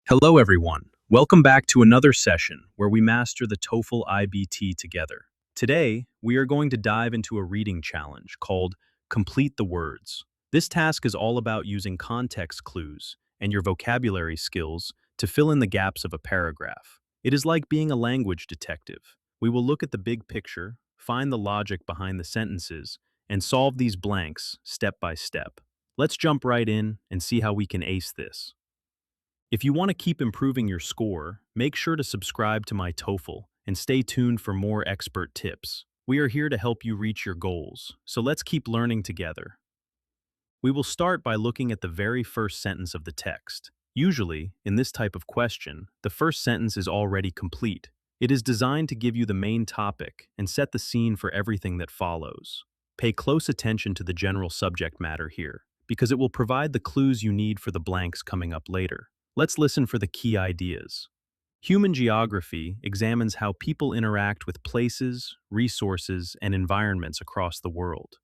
Hello, everyone. Welcome back to another session where we master the TOEFL iBT together. Today, we are going to dive into a reading challenge called Complete the Words. This task is all about using context clues and your vocabulary skills to fill in the gaps of a paragraph. It is like being a language detective. We will look at the big picture, find the logic behind the sentences, and solve these blanks step by step. Let's jump right in and see how we can ace this. If you want to keep improving your score, make sure to subscribe to my TOEFL and stay tuned for more expert tips. We are here to help you reach your goals, so let's keep learning together. We will start by looking at the very first sentence of the text. Usually, in this type of question, the first sentence is already complete. It is designed to give you the main topic and set the scene for everything that follows. Pay close attention to the general subject matter here, because it will provide the clues you need for the blanks coming up later. Let's listen for the key ideas. Human geography examines how people interact with places, resources, and environments across the world.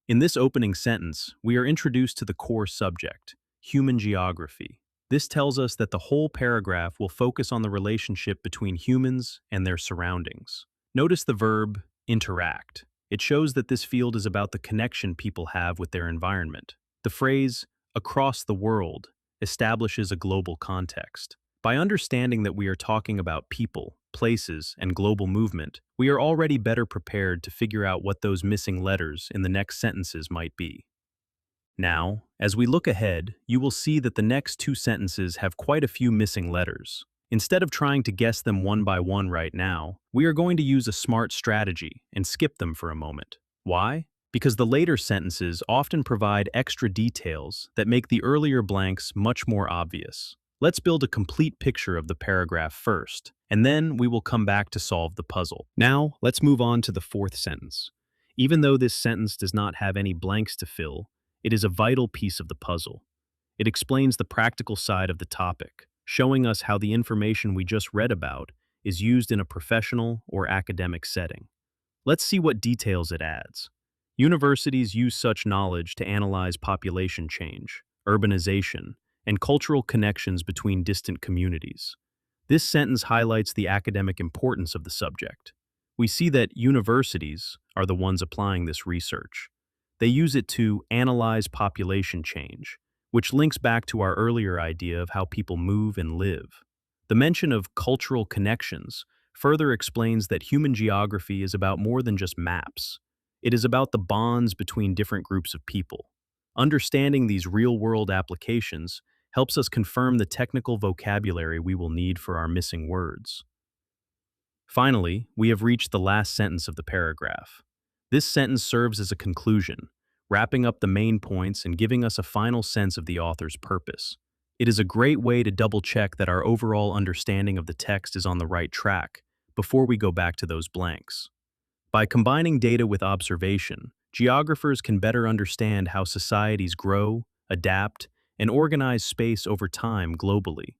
In this opening sentence, we are introduced to the core subject, human geography. This tells us that the whole paragraph will focus on the relationship between humans and their surroundings. Notice the verb interact. It shows that this field is about the connection people have with their environment. The phrase across the world establishes a global context. By understanding that we are talking about people, places, and global movement, we are already better prepared to figure out what those missing letters in the next sentences might be. Now, as we look ahead, you will see that the next two sentences have quite a few missing letters. Instead of trying to guess them one by one right now, we are going to use a smart strategy and skip them for a moment. Why? Because the later sentences often provide extra details that make the earlier blanks much more obvious. Let's build a complete picture of the paragraph first, and then we will come back to solve the puzzle. Now, let's move on to the fourth sentence. Even though this sentence does not have any blanks to fill, it is a vital piece of the puzzle. It explains the practical side of the topic, showing us how the information we just read about is used in a professional or academic setting. Let's see what details it adds. Universities use such knowledge to analyze population change, urbanization, and cultural connections between distant communities. This sentence highlights the academic importance of the subject. We see that universities are the ones applying this research. They use it to analyze population change, which links back to our earlier idea of how people move and live. The mention of cultural connections further explains that human geography is about more than just maps. It is about the bonds between different groups of people. Understanding these real-world applications helps us confirm the technical vocabulary we will need for our missing words. Finally, we have reached the last sentence of the paragraph. This sentence serves as a conclusion, wrapping up the main points and giving us a final sense of the author's purpose. It is a great way to double-check that our overall understanding of the text is on the right track before we go back to those blanks. By combining data with observation, geographers can better understand how societies grow, adapt, and organize space over time globally.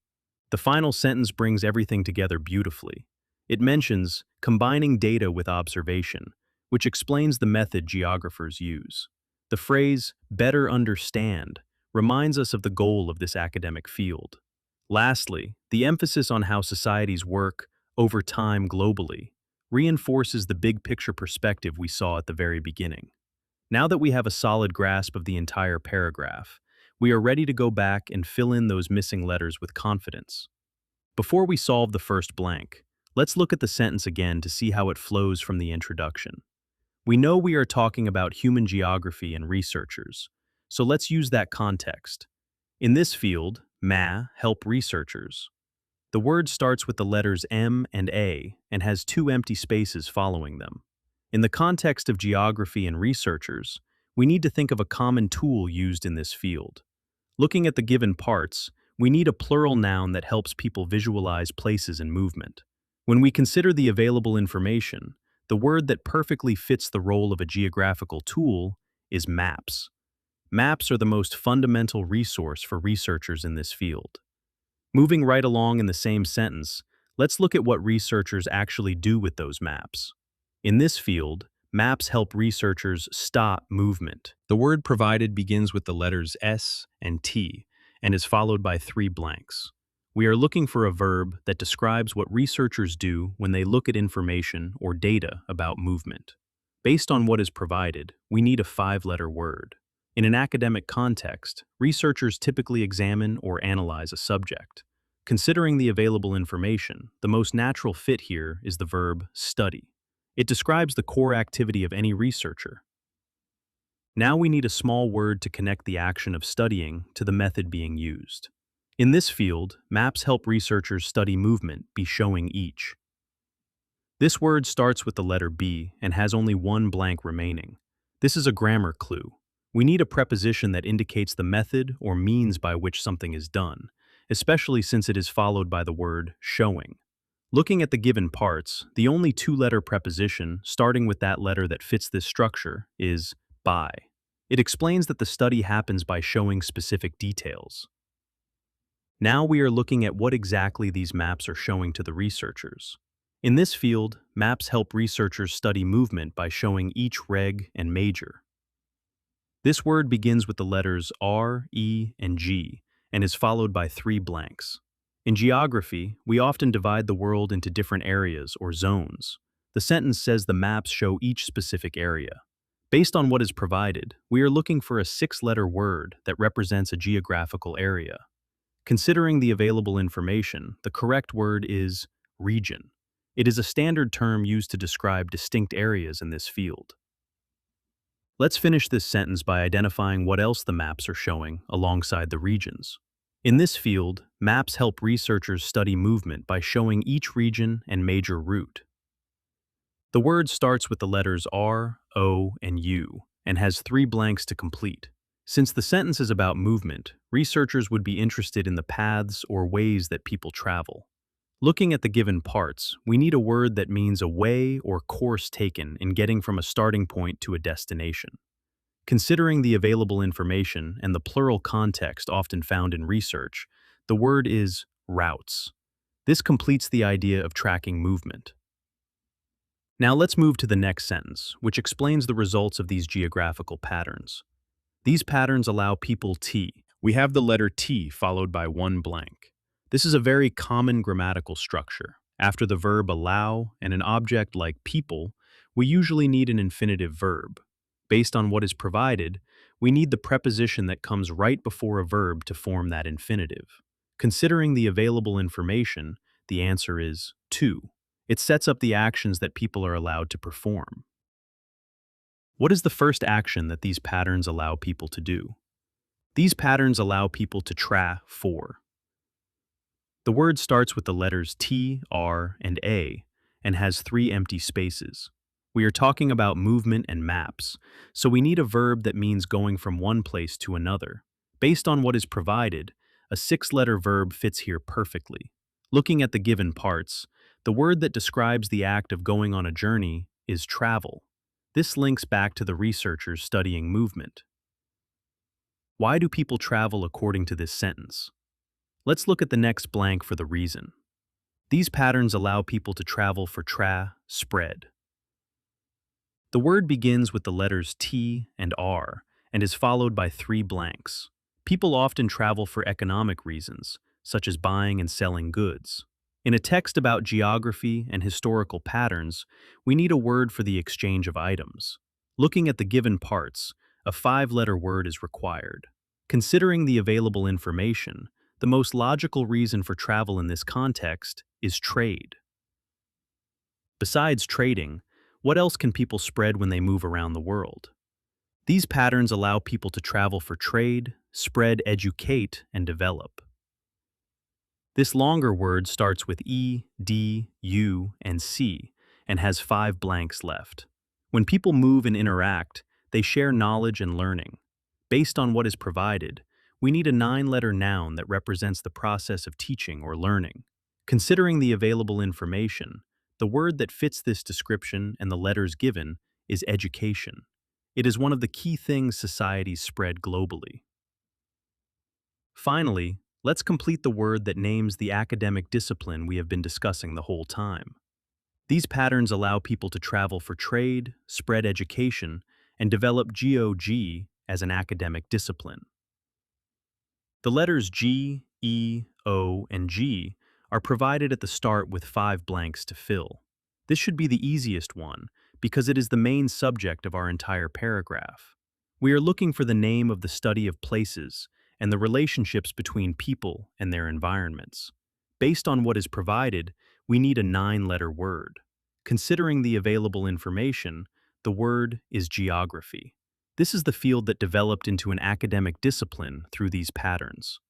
The final sentence brings everything together beautifully. It mentions combining data with observation, which explains the method geographers use. The phrase, better understand, reminds us of the goal of this academic field. Lastly, the emphasis on how societies work over time globally reinforces the big picture perspective we saw at the very beginning. Now that we have a solid grasp of the entire paragraph, we are ready to go back and fill in those missing letters with confidence. Before we solve the first blank, let's look at the sentence again to see how it flows from the introduction. We know we are talking about human geography and researchers, so let's use that context. In this field, help researchers. The word starts with the letters M and A and has two empty spaces following them. In the context of geography and researchers, we need to think of a common tool used in this field. Looking at the given parts, we need a plural noun that helps people visualize places and movement. When we consider the available information, the word that perfectly fits the role of a geographical tool is maps. Maps are the most fundamental resource for researchers in this field. Moving right along in the same sentence, let's look at what researchers actually do with those maps. In this field, maps help researchers stop movement. The word provided begins with the letters S and T and is followed by three blanks. We are looking for a verb that describes what researchers do when they look at information or data about movement. Based on what is provided, we need a five-letter word. In an academic context, researchers typically examine or analyze a subject. Considering the available information, the most natural fit here is the verb study. It describes the core activity of any researcher. Now we need a small word to connect the action of studying to the method being used. In this field, maps help researchers study movement by showing each. This word starts with the letter B and has only one blank remaining. This is a grammar clue. We need a preposition that indicates the method or means by which something is done, especially since it is followed by the word showing. Looking at the given parts, the only two-letter preposition, starting with that letter that fits this structure, is by. It explains that the study happens by showing specific details. Now we are looking at what exactly these maps are showing to the researchers. In this field, maps help researchers study movement by showing each reg and major. This word begins with the letters R, E, and G, and is followed by three blanks. In geography, we often divide the world into different areas or zones. The sentence says the maps show each specific area. Based on what is provided, we are looking for a six-letter word that represents a geographical area. Considering the available information, the correct word is region. It is a standard term used to describe distinct areas in this field. Let's finish this sentence by identifying what else the maps are showing alongside the regions. In this field, maps help researchers study movement by showing each region and major route. The word starts with the letters R, O, and U, and has three blanks to complete. Since the sentence is about movement, researchers would be interested in the paths or ways that people travel. Looking at the given parts, we need a word that means a way or course taken in getting from a starting point to a destination. Considering the available information and the plural context often found in research, the word is routes. This completes the idea of tracking movement. Now let's move to the next sentence, which explains the results of these geographical patterns. These patterns allow people T. We have the letter T followed by one blank. This is a very common grammatical structure. After the verb allow and an object like people, we usually need an infinitive verb. Based on what is provided, we need the preposition that comes right before a verb to form that infinitive. Considering the available information, the answer is to. It sets up the actions that people are allowed to perform. What is the first action that these patterns allow people to do? These patterns allow people to for. The word starts with the letters T, R, and A, and has three empty spaces. We are talking about movement and maps, so we need a verb that means going from one place to another. Based on what is provided, a six-letter verb fits here perfectly. Looking at the given parts, the word that describes the act of going on a journey is travel. This links back to the researchers studying movement. Why do people travel according to this sentence? Let's look at the next blank for the reason. These patterns allow people to travel for spread. The word begins with the letters T and R and is followed by three blanks. People often travel for economic reasons, such as buying and selling goods. In a text about geography and historical patterns, we need a word for the exchange of items. Looking at the given parts, a five-letter word is required. Considering the available information, the most logical reason for travel in this context is trade. Besides trading, what else can people spread when they move around the world? These patterns allow people to travel for trade, spread, educate, and develop. This longer word starts with E, D, U, and C, and has five blanks left. When people move and interact, they share knowledge and learning. Based on what is provided, we need a nine-letter noun that represents the process of teaching or learning. Considering the available information, the word that fits this description and the letters given is education. It is one of the key things societies spread globally. Finally, let's complete the word that names the academic discipline we have been discussing the whole time. These patterns allow people to travel for trade, spread education, and develop GOG as an academic discipline. The letters G, E, O, and G are provided at the start with 5 blanks to fill. This should be the easiest one because it is the main subject of our entire paragraph. We are looking for the name of the study of places and the relationships between people and their environments. Based on what is provided, we need a 9-letter word. Considering the available information, the word is geography. This is the field that developed into an academic discipline through these patterns.